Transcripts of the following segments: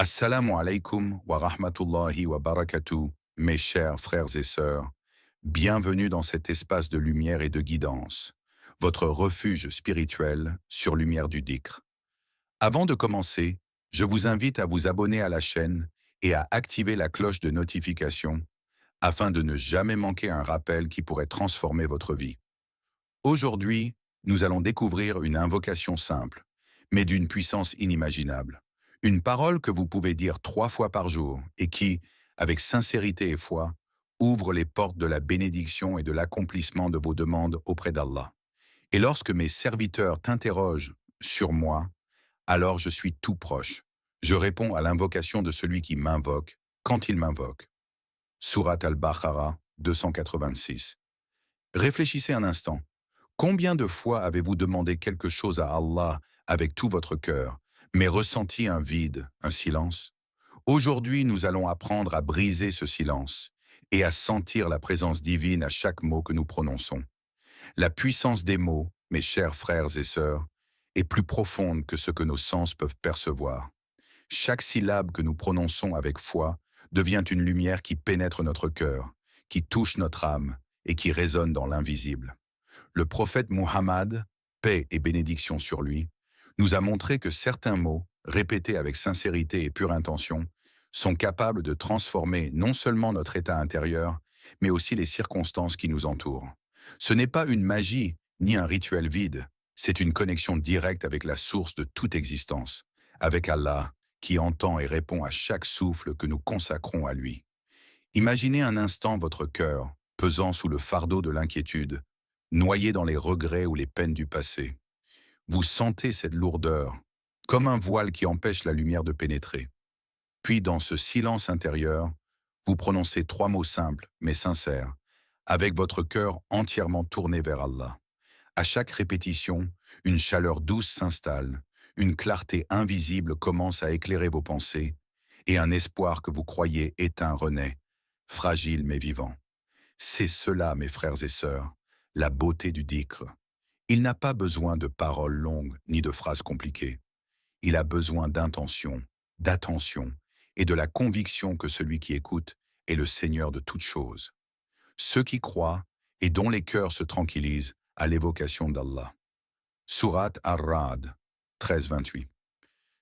Assalamu alaikum wa rahmatullahi wa barakatuh, mes chers frères et sœurs. Bienvenue dans cet espace de lumière et de guidance, votre refuge spirituel sur Lumière du Dhikr. Avant de commencer, je vous invite à vous abonner à la chaîne et à activer la cloche de notification afin de ne jamais manquer un rappel qui pourrait transformer votre vie. Aujourd'hui, nous allons découvrir une invocation simple, mais d'une puissance inimaginable. Une parole que vous pouvez dire 3 fois par jour et qui, avec sincérité et foi, ouvre les portes de la bénédiction et de l'accomplissement de vos demandes auprès d'Allah. Et lorsque mes serviteurs t'interrogent sur moi, alors je suis tout proche. Je réponds à l'invocation de celui qui m'invoque quand il m'invoque. Sourate Al-Baqarah 286. Réfléchissez un instant. Combien de fois avez-vous demandé quelque chose à Allah avec tout votre cœur, mais ressenti un vide, un silence? Aujourd'hui, nous allons apprendre à briser ce silence et à sentir la présence divine à chaque mot que nous prononçons. La puissance des mots, mes chers frères et sœurs, est plus profonde que ce que nos sens peuvent percevoir. Chaque syllabe que nous prononçons avec foi devient une lumière qui pénètre notre cœur, qui touche notre âme et qui résonne dans l'invisible. Le prophète Muhammad, paix et bénédiction sur lui, nous a montré que certains mots, répétés avec sincérité et pure intention, sont capables de transformer non seulement notre état intérieur, mais aussi les circonstances qui nous entourent. Ce n'est pas une magie ni un rituel vide, c'est une connexion directe avec la source de toute existence, avec Allah, qui entend et répond à chaque souffle que nous consacrons à lui. Imaginez un instant votre cœur, pesant sous le fardeau de l'inquiétude, noyé dans les regrets ou les peines du passé. Vous sentez cette lourdeur, comme un voile qui empêche la lumière de pénétrer. Puis, dans ce silence intérieur, vous prononcez 3 mots simples, mais sincères, avec votre cœur entièrement tourné vers Allah. À chaque répétition, une chaleur douce s'installe, une clarté invisible commence à éclairer vos pensées, et un espoir que vous croyez éteint renaît, fragile mais vivant. C'est cela, mes frères et sœurs, la beauté du dhikr. Il n'a pas besoin de paroles longues ni de phrases compliquées. Il a besoin d'intention, d'attention et de la conviction que celui qui écoute est le Seigneur de toutes choses. Ceux qui croient et dont les cœurs se tranquillisent à l'évocation d'Allah. Sourate Ar-Ra'd 13-28.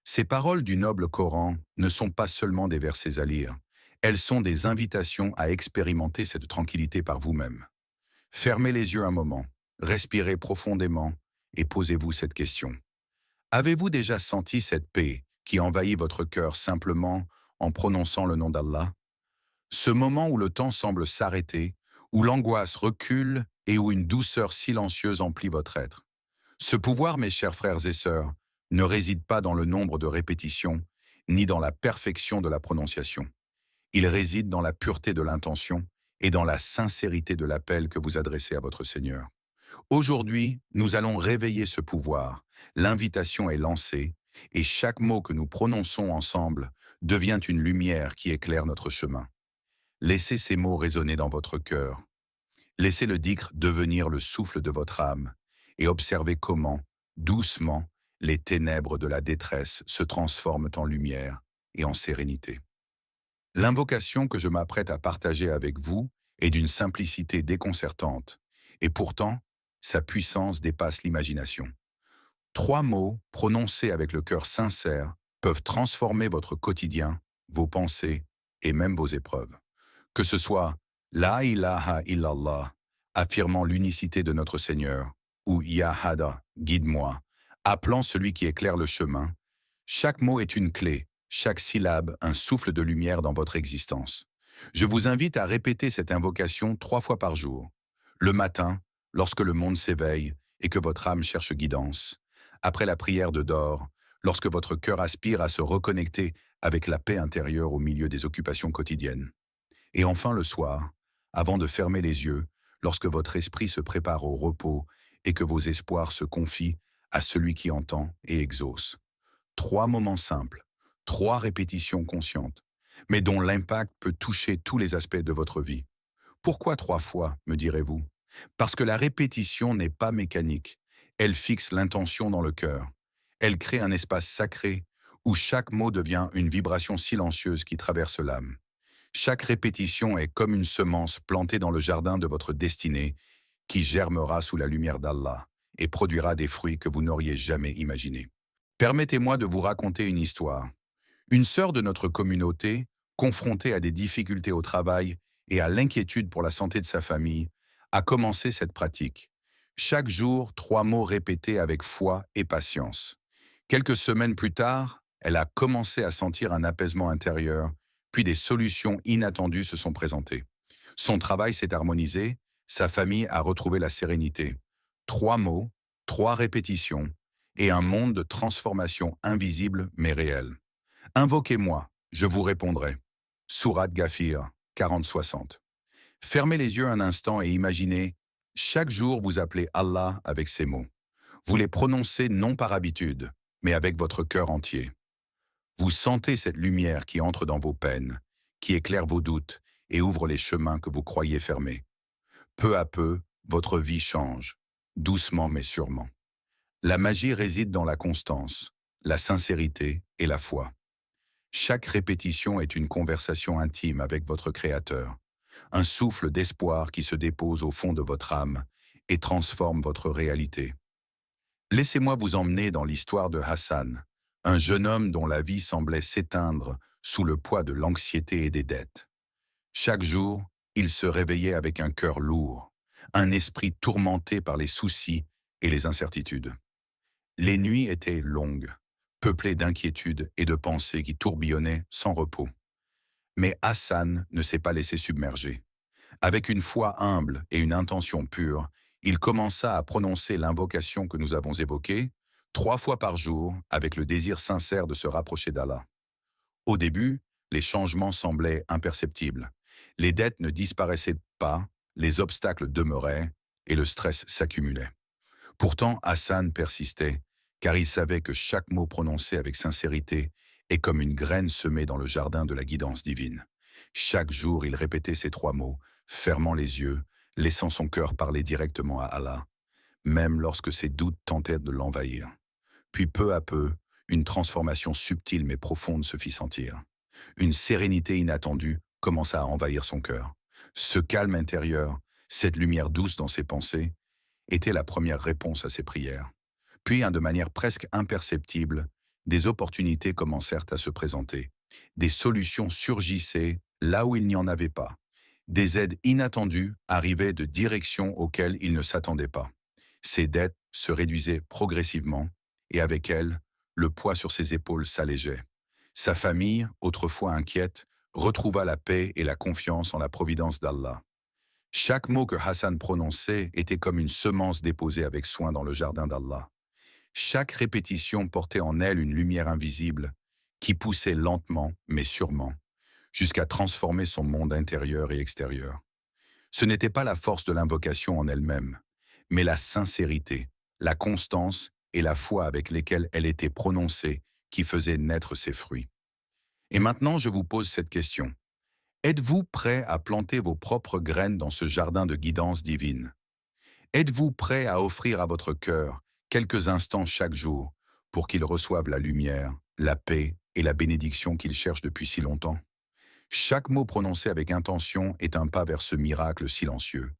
Ces paroles du noble Coran ne sont pas seulement des versets à lire, elles sont des invitations à expérimenter cette tranquillité par vous-même. Fermez les yeux un moment, respirez profondément et posez-vous cette question. Avez-vous déjà senti cette paix qui envahit votre cœur simplement en prononçant le nom d'Allah? Ce moment où le temps semble s'arrêter, où l'angoisse recule et où une douceur silencieuse emplit votre être. Ce pouvoir, mes chers frères et sœurs, ne réside pas dans le nombre de répétitions, ni dans la perfection de la prononciation. Il réside dans la pureté de l'intention et dans la sincérité de l'appel que vous adressez à votre Seigneur. Aujourd'hui, nous allons réveiller ce pouvoir. L'invitation est lancée et chaque mot que nous prononçons ensemble devient une lumière qui éclaire notre chemin. Laissez ces mots résonner dans votre cœur. Laissez le dhikr devenir le souffle de votre âme et observez comment, doucement, les ténèbres de la détresse se transforment en lumière et en sérénité. L'invocation que je m'apprête à partager avec vous est d'une simplicité déconcertante, et pourtant, sa puissance dépasse l'imagination. 3 mots prononcés avec le cœur sincère peuvent transformer votre quotidien, vos pensées et même vos épreuves. Que ce soit La ilaha illallah, affirmant l'unicité de notre Seigneur, ou Ya Hada, guide-moi, appelant celui qui éclaire le chemin, chaque mot est une clé, chaque syllabe un souffle de lumière dans votre existence. Je vous invite à répéter cette invocation 3 fois par jour. Le matin, lorsque le monde s'éveille et que votre âme cherche guidance. Après la prière de dehors, lorsque votre cœur aspire à se reconnecter avec la paix intérieure au milieu des occupations quotidiennes. Et enfin le soir, avant de fermer les yeux, lorsque votre esprit se prépare au repos et que vos espoirs se confient à celui qui entend et exauce. 3 moments simples, 3 répétitions conscientes, mais dont l'impact peut toucher tous les aspects de votre vie. Pourquoi 3 fois, me direz-vous? Parce que la répétition n'est pas mécanique. Elle fixe l'intention dans le cœur. Elle crée un espace sacré où chaque mot devient une vibration silencieuse qui traverse l'âme. Chaque répétition est comme une semence plantée dans le jardin de votre destinée qui germera sous la lumière d'Allah et produira des fruits que vous n'auriez jamais imaginés. Permettez-moi de vous raconter une histoire. Une sœur de notre communauté, confrontée à des difficultés au travail et à l'inquiétude pour la santé de sa famille, a commencé cette pratique. Chaque jour, 3 mots répétés avec foi et patience. Quelques semaines plus tard, elle a commencé à sentir un apaisement intérieur, puis des solutions inattendues se sont présentées. Son travail s'est harmonisé, sa famille a retrouvé la sérénité. 3 mots, 3 répétitions, et un monde de transformation invisible mais réel. Invoquez-moi, je vous répondrai. Sourate Ghafir, 40-60. Fermez les yeux un instant et imaginez, chaque jour vous appelez Allah avec ces mots. Vous les prononcez non par habitude, mais avec votre cœur entier. Vous sentez cette lumière qui entre dans vos peines, qui éclaire vos doutes et ouvre les chemins que vous croyez fermés. Peu à peu, votre vie change, doucement mais sûrement. La magie réside dans la constance, la sincérité et la foi. Chaque répétition est une conversation intime avec votre Créateur, un souffle d'espoir qui se dépose au fond de votre âme et transforme votre réalité. Laissez-moi vous emmener dans l'histoire de Hassan, un jeune homme dont la vie semblait s'éteindre sous le poids de l'anxiété et des dettes. Chaque jour, il se réveillait avec un cœur lourd, un esprit tourmenté par les soucis et les incertitudes. Les nuits étaient longues, peuplées d'inquiétudes et de pensées qui tourbillonnaient sans repos. Mais Hassan ne s'est pas laissé submerger. Avec une foi humble et une intention pure, il commença à prononcer l'invocation que nous avons évoquée, 3 fois par jour, avec le désir sincère de se rapprocher d'Allah. Au début, les changements semblaient imperceptibles. Les dettes ne disparaissaient pas, les obstacles demeuraient et le stress s'accumulait. Pourtant, Hassan persistait, car il savait que chaque mot prononcé avec sincérité est comme une graine semée dans le jardin de la guidance divine. Chaque jour, il répétait ces 3 mots, fermant les yeux, laissant son cœur parler directement à Allah, même lorsque ses doutes tentaient de l'envahir. Puis peu à peu, une transformation subtile mais profonde se fit sentir. Une sérénité inattendue commença à envahir son cœur. Ce calme intérieur, cette lumière douce dans ses pensées, était la première réponse à ses prières. Puis, de manière presque imperceptible, des opportunités commencèrent à se présenter. Des solutions surgissaient là où il n'y en avait pas. Des aides inattendues arrivaient de directions auxquelles il ne s'attendait pas. Ses dettes se réduisaient progressivement, et avec elles, le poids sur ses épaules s'allégeait. Sa famille, autrefois inquiète, retrouva la paix et la confiance en la providence d'Allah. Chaque mot que Hassan prononçait était comme une semence déposée avec soin dans le jardin d'Allah. Chaque répétition portait en elle une lumière invisible qui poussait lentement mais sûrement, jusqu'à transformer son monde intérieur et extérieur. Ce n'était pas la force de l'invocation en elle-même, mais la sincérité, la constance et la foi avec lesquelles elle était prononcée qui faisaient naître ses fruits. Et maintenant, je vous pose cette question. Êtes-vous prêt à planter vos propres graines dans ce jardin de guidance divine? Êtes-vous prêt à offrir à votre cœur quelques instants chaque jour pour qu'il reçoive la lumière, la paix et la bénédiction qu'il cherche depuis si longtemps? Chaque mot prononcé avec intention est un pas vers ce miracle silencieux,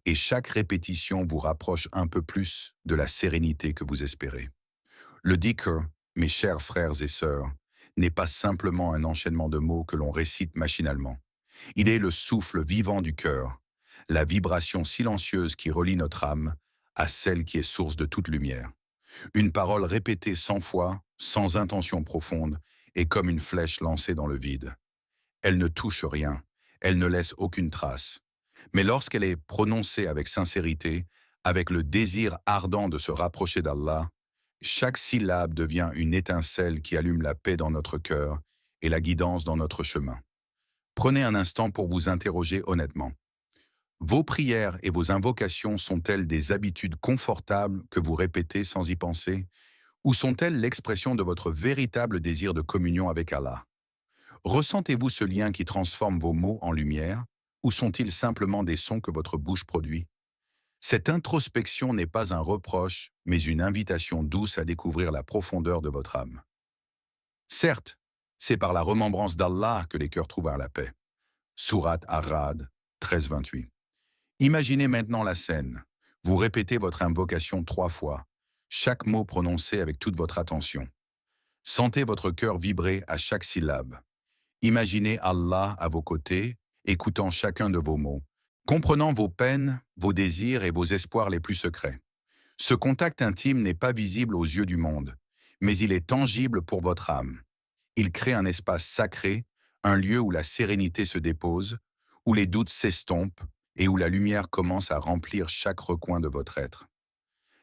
et chaque répétition vous rapproche un peu plus de la sérénité que vous espérez. Le dhikr, mes chers frères et sœurs, n'est pas simplement un enchaînement de mots que l'on récite machinalement. Il est le souffle vivant du cœur, la vibration silencieuse qui relie notre âme à celle qui est source de toute lumière. Une parole répétée 100 fois, sans intention profonde, est comme une flèche lancée dans le vide. Elle ne touche rien, elle ne laisse aucune trace. Mais lorsqu'elle est prononcée avec sincérité, avec le désir ardent de se rapprocher d'Allah, chaque syllabe devient une étincelle qui allume la paix dans notre cœur et la guidance dans notre chemin. Prenez un instant pour vous interroger honnêtement. Vos prières et vos invocations sont-elles des habitudes confortables que vous répétez sans y penser, ou sont-elles l'expression de votre véritable désir de communion avec Allah? Ressentez-vous ce lien qui transforme vos mots en lumière, ou sont-ils simplement des sons que votre bouche produit? Cette introspection n'est pas un reproche, mais une invitation douce à découvrir la profondeur de votre âme. Certes, c'est par la remembrance d'Allah que les cœurs trouvent la paix. Sourate Ar-Ra'd 13-28. Imaginez maintenant la scène. Vous répétez votre invocation 3 fois, chaque mot prononcé avec toute votre attention. Sentez votre cœur vibrer à chaque syllabe. Imaginez Allah à vos côtés, écoutant chacun de vos mots, comprenant vos peines, vos désirs et vos espoirs les plus secrets. Ce contact intime n'est pas visible aux yeux du monde, mais il est tangible pour votre âme. Il crée un espace sacré, un lieu où la sérénité se dépose, où les doutes s'estompent et où la lumière commence à remplir chaque recoin de votre être.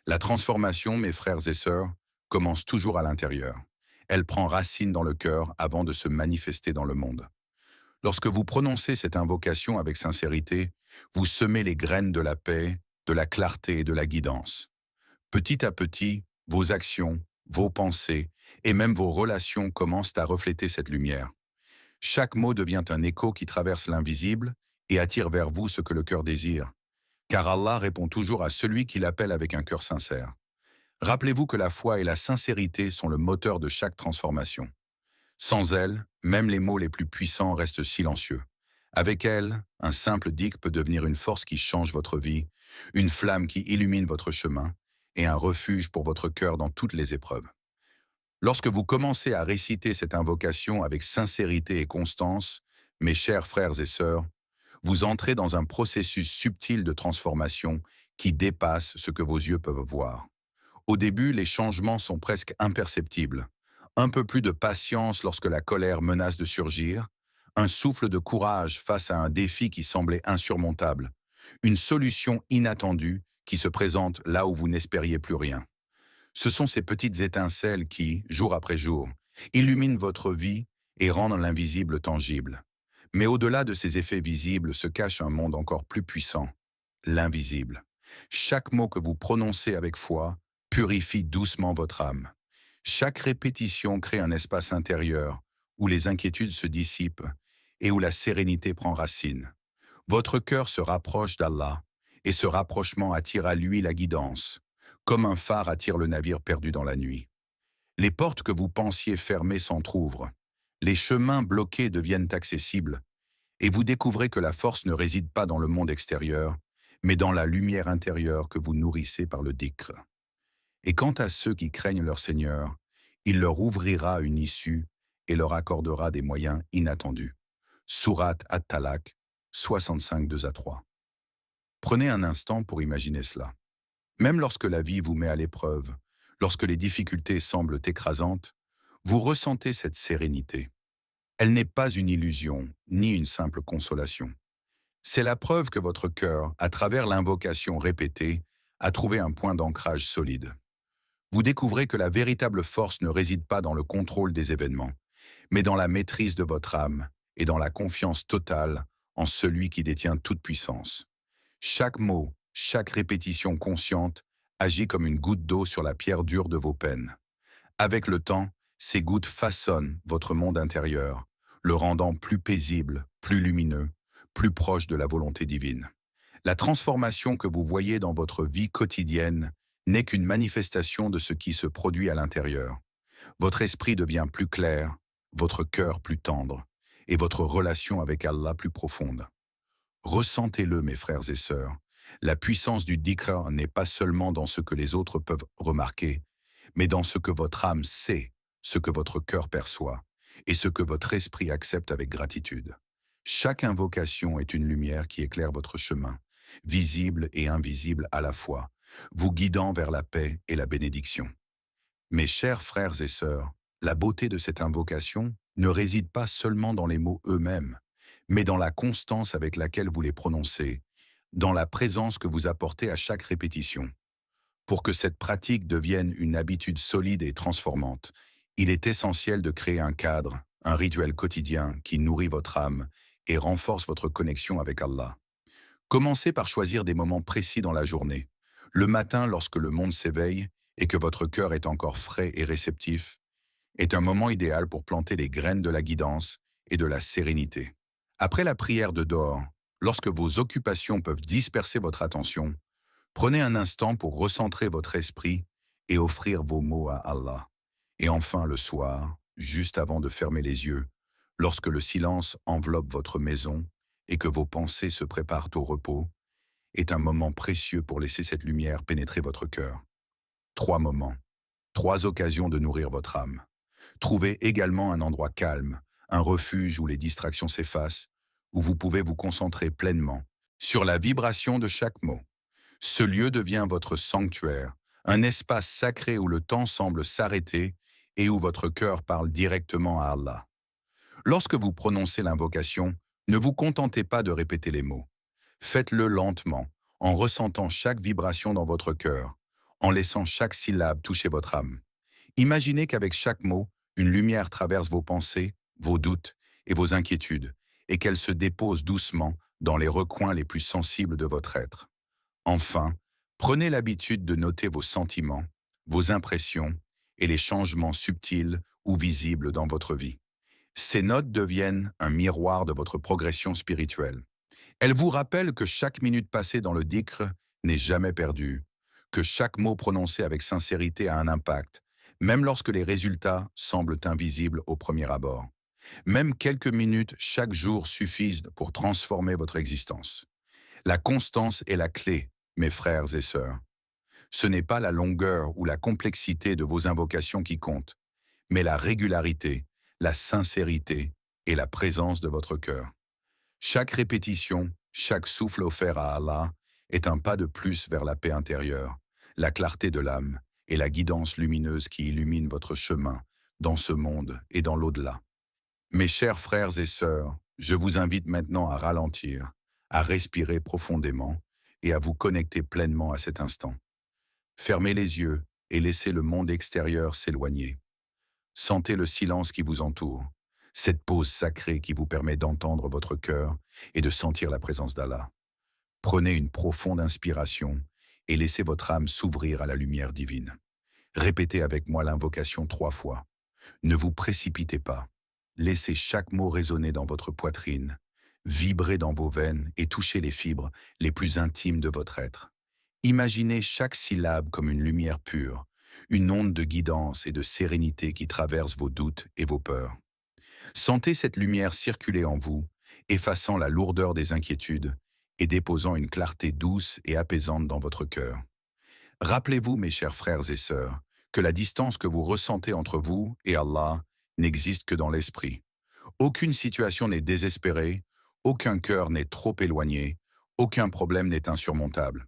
La transformation, mes frères et sœurs, commence toujours à l'intérieur. Elle prend racine dans le cœur avant de se manifester dans le monde. Lorsque vous prononcez cette invocation avec sincérité, vous semez les graines de la paix, de la clarté et de la guidance. Petit à petit, vos actions, vos pensées et même vos relations commencent à refléter cette lumière. Chaque mot devient un écho qui traverse l'invisible et attire vers vous ce que le cœur désire. Car Allah répond toujours à celui qui l'appelle avec un cœur sincère. Rappelez-vous que la foi et la sincérité sont le moteur de chaque transformation. Sans elles, même les mots les plus puissants restent silencieux. Avec elles, un simple dict peut devenir une force qui change votre vie, une flamme qui illumine votre chemin et un refuge pour votre cœur dans toutes les épreuves. Lorsque vous commencez à réciter cette invocation avec sincérité et constance, mes chers frères et sœurs, vous entrez dans un processus subtil de transformation qui dépasse ce que vos yeux peuvent voir. Au début, les changements sont presque imperceptibles. Un peu plus de patience lorsque la colère menace de surgir, un souffle de courage face à un défi qui semblait insurmontable, une solution inattendue qui se présente là où vous n'espériez plus rien. Ce sont ces petites étincelles qui, jour après jour, illuminent votre vie et rendent l'invisible tangible. Mais au-delà de ces effets visibles se cache un monde encore plus puissant, l'invisible. Chaque mot que vous prononcez avec foi purifie doucement votre âme. Chaque répétition crée un espace intérieur où les inquiétudes se dissipent et où la sérénité prend racine. Votre cœur se rapproche d'Allah et ce rapprochement attire à lui la guidance, comme un phare attire le navire perdu dans la nuit. Les portes que vous pensiez fermées s'entr'ouvrent, les chemins bloqués deviennent accessibles, et vous découvrez que la force ne réside pas dans le monde extérieur, mais dans la lumière intérieure que vous nourrissez par le dhikr. Et quant à ceux qui craignent leur Seigneur, il leur ouvrira une issue et leur accordera des moyens inattendus. Sourate At-Talaq 65, 2-3. Prenez un instant pour imaginer cela. Même lorsque la vie vous met à l'épreuve, lorsque les difficultés semblent écrasantes, vous ressentez cette sérénité. Elle n'est pas une illusion, ni une simple consolation. C'est la preuve que votre cœur, à travers l'invocation répétée, a trouvé un point d'ancrage solide. Vous découvrez que la véritable force ne réside pas dans le contrôle des événements, mais dans la maîtrise de votre âme et dans la confiance totale en celui qui détient toute puissance. Chaque mot, chaque répétition consciente agit comme une goutte d'eau sur la pierre dure de vos peines. Avec le temps, ces gouttes façonnent votre monde intérieur, le rendant plus paisible, plus lumineux, plus proche de la volonté divine. La transformation que vous voyez dans votre vie quotidienne n'est qu'une manifestation de ce qui se produit à l'intérieur. Votre esprit devient plus clair, votre cœur plus tendre, et votre relation avec Allah plus profonde. Ressentez-le, mes frères et sœurs. La puissance du dhikr n'est pas seulement dans ce que les autres peuvent remarquer, mais dans ce que votre âme sait, ce que votre cœur perçoit, et ce que votre esprit accepte avec gratitude. Chaque invocation est une lumière qui éclaire votre chemin, visible et invisible à la fois, vous guidant vers la paix et la bénédiction. Mes chers frères et sœurs, la beauté de cette invocation ne réside pas seulement dans les mots eux-mêmes, mais dans la constance avec laquelle vous les prononcez, dans la présence que vous apportez à chaque répétition. Pour que cette pratique devienne une habitude solide et transformante, il est essentiel de créer un cadre, un rituel quotidien qui nourrit votre âme et renforce votre connexion avec Allah. Commencez par choisir des moments précis dans la journée. Le matin, lorsque le monde s'éveille et que votre cœur est encore frais et réceptif, est un moment idéal pour planter les graines de la guidance et de la sérénité. Après la prière de dehors, lorsque vos occupations peuvent disperser votre attention, prenez un instant pour recentrer votre esprit et offrir vos mots à Allah. Et enfin, le soir, juste avant de fermer les yeux, lorsque le silence enveloppe votre maison et que vos pensées se préparent au repos, est un moment précieux pour laisser cette lumière pénétrer votre cœur. 3 moments, 3 occasions de nourrir votre âme. Trouvez également un endroit calme, un refuge où les distractions s'effacent, où vous pouvez vous concentrer pleinement sur la vibration de chaque mot. Ce lieu devient votre sanctuaire, un espace sacré où le temps semble s'arrêter et où votre cœur parle directement à Allah. Lorsque vous prononcez l'invocation, ne vous contentez pas de répéter les mots. Faites-le lentement, en ressentant chaque vibration dans votre cœur, en laissant chaque syllabe toucher votre âme. Imaginez qu'avec chaque mot, une lumière traverse vos pensées, vos doutes et vos inquiétudes, et qu'elle se dépose doucement dans les recoins les plus sensibles de votre être. Enfin, prenez l'habitude de noter vos sentiments, vos impressions et les changements subtils ou visibles dans votre vie. Ces notes deviennent un miroir de votre progression spirituelle. Elles vous rappellent que chaque minute passée dans le dhikr n'est jamais perdue, que chaque mot prononcé avec sincérité a un impact, même lorsque les résultats semblent invisibles au premier abord. Même quelques minutes chaque jour suffisent pour transformer votre existence. La constance est la clé, mes frères et sœurs. Ce n'est pas la longueur ou la complexité de vos invocations qui comptent, mais la régularité, la sincérité et la présence de votre cœur. Chaque répétition, chaque souffle offert à Allah est un pas de plus vers la paix intérieure, la clarté de l'âme et la guidance lumineuse qui illumine votre chemin dans ce monde et dans l'au-delà. Mes chers frères et sœurs, je vous invite maintenant à ralentir, à respirer profondément et à vous connecter pleinement à cet instant. Fermez les yeux et laissez le monde extérieur s'éloigner. Sentez le silence qui vous entoure, cette pause sacrée qui vous permet d'entendre votre cœur et de sentir la présence d'Allah. Prenez une profonde inspiration et laissez votre âme s'ouvrir à la lumière divine. Répétez avec moi l'invocation 3 fois. Ne vous précipitez pas. Laissez chaque mot résonner dans votre poitrine, vibrer dans vos veines et toucher les fibres les plus intimes de votre être. Imaginez chaque syllabe comme une lumière pure, une onde de guidance et de sérénité qui traverse vos doutes et vos peurs. Sentez cette lumière circuler en vous, effaçant la lourdeur des inquiétudes et déposant une clarté douce et apaisante dans votre cœur. Rappelez-vous, mes chers frères et sœurs, que la distance que vous ressentez entre vous et Allah n'existe que dans l'esprit. Aucune situation n'est désespérée, aucun cœur n'est trop éloigné, aucun problème n'est insurmontable.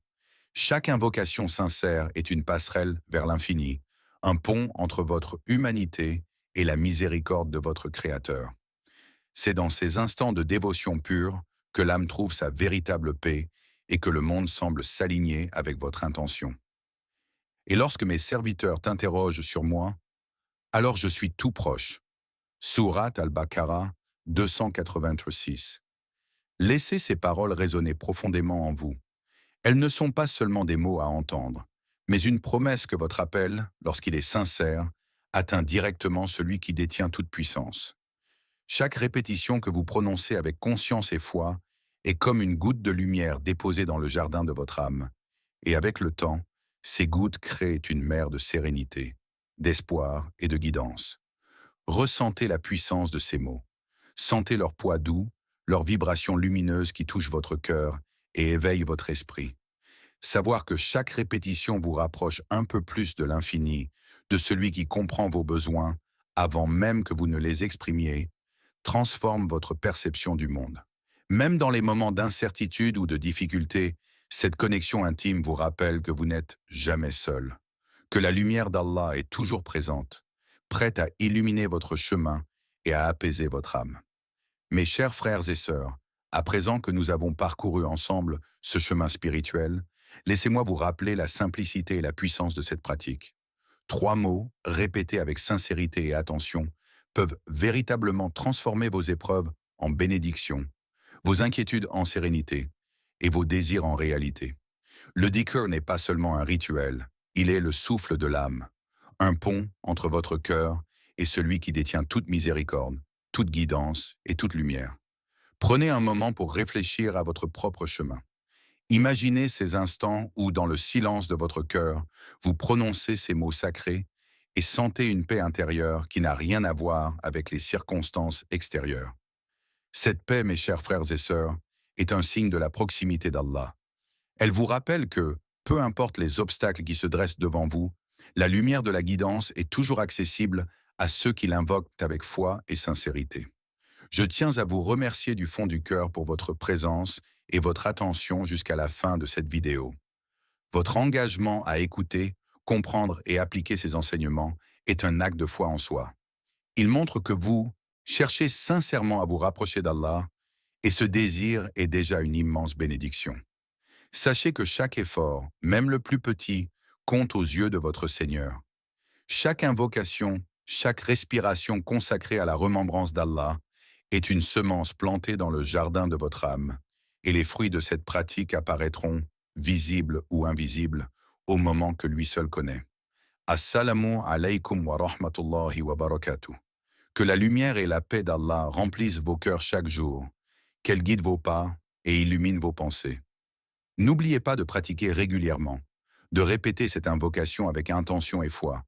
Chaque invocation sincère est une passerelle vers l'infini, un pont entre votre humanité et la miséricorde de votre Créateur. C'est dans ces instants de dévotion pure que l'âme trouve sa véritable paix et que le monde semble s'aligner avec votre intention. Et lorsque mes serviteurs t'interrogent sur moi, alors je suis tout proche. Sourate al-Baqarah 286. Laissez ces paroles résonner profondément en vous. Elles ne sont pas seulement des mots à entendre, mais une promesse que votre appel, lorsqu'il est sincère, atteint directement celui qui détient toute puissance. Chaque répétition que vous prononcez avec conscience et foi est comme une goutte de lumière déposée dans le jardin de votre âme. Et avec le temps, ces gouttes créent une mer de sérénité, d'espoir et de guidance. Ressentez la puissance de ces mots. Sentez leur poids doux, leur vibration lumineuse qui touche votre cœur et éveille votre esprit. Savoir que chaque répétition vous rapproche un peu plus de l'infini, de celui qui comprend vos besoins, avant même que vous ne les exprimiez, transforme votre perception du monde. Même dans les moments d'incertitude ou de difficulté, cette connexion intime vous rappelle que vous n'êtes jamais seul, que la lumière d'Allah est toujours présente, prête à illuminer votre chemin et à apaiser votre âme. Mes chers frères et sœurs, à présent que nous avons parcouru ensemble ce chemin spirituel, laissez-moi vous rappeler la simplicité et la puissance de cette pratique. 3 mots, répétés avec sincérité et attention, peuvent véritablement transformer vos épreuves en bénédiction, vos inquiétudes en sérénité et vos désirs en réalité. Le dhikr n'est pas seulement un rituel, il est le souffle de l'âme, un pont entre votre cœur et celui qui détient toute miséricorde, toute guidance et toute lumière. Prenez un moment pour réfléchir à votre propre chemin. Imaginez ces instants où, dans le silence de votre cœur, vous prononcez ces mots sacrés et sentez une paix intérieure qui n'a rien à voir avec les circonstances extérieures. Cette paix, mes chers frères et sœurs, est un signe de la proximité d'Allah. Elle vous rappelle que, peu importe les obstacles qui se dressent devant vous, la lumière de la guidance est toujours accessible à ceux qui l'invoquent avec foi et sincérité. Je tiens à vous remercier du fond du cœur pour votre présence et votre attention jusqu'à la fin de cette vidéo. Votre engagement à écouter, comprendre et appliquer ces enseignements est un acte de foi en soi. Il montre que vous cherchez sincèrement à vous rapprocher d'Allah et ce désir est déjà une immense bénédiction. Sachez que chaque effort, même le plus petit, compte aux yeux de votre Seigneur. Chaque invocation, chaque respiration consacrée à la remembrance d'Allah est une semence plantée dans le jardin de votre âme, et les fruits de cette pratique apparaîtront, visibles ou invisibles, au moment que lui seul connaît. Assalamu alaykum wa rahmatullahi wa barakatuh. Que la lumière et la paix d'Allah remplissent vos cœurs chaque jour, qu'elle guide vos pas et illumine vos pensées. N'oubliez pas de pratiquer régulièrement, de répéter cette invocation avec intention et foi,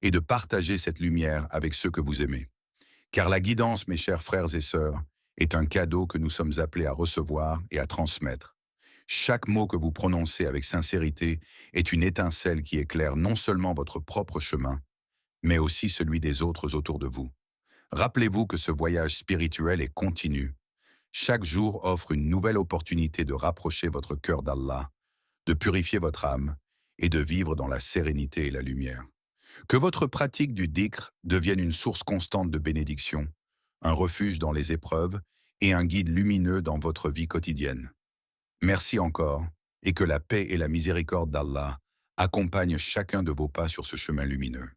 et de partager cette lumière avec ceux que vous aimez. Car la guidance, mes chers frères et sœurs, est un cadeau que nous sommes appelés à recevoir et à transmettre. Chaque mot que vous prononcez avec sincérité est une étincelle qui éclaire non seulement votre propre chemin, mais aussi celui des autres autour de vous. Rappelez-vous que ce voyage spirituel est continu. Chaque jour offre une nouvelle opportunité de rapprocher votre cœur d'Allah, de purifier votre âme et de vivre dans la sérénité et la lumière. Que votre pratique du dhikr devienne une source constante de bénédiction, un refuge dans les épreuves et un guide lumineux dans votre vie quotidienne. Merci encore, et que la paix et la miséricorde d'Allah accompagnent chacun de vos pas sur ce chemin lumineux.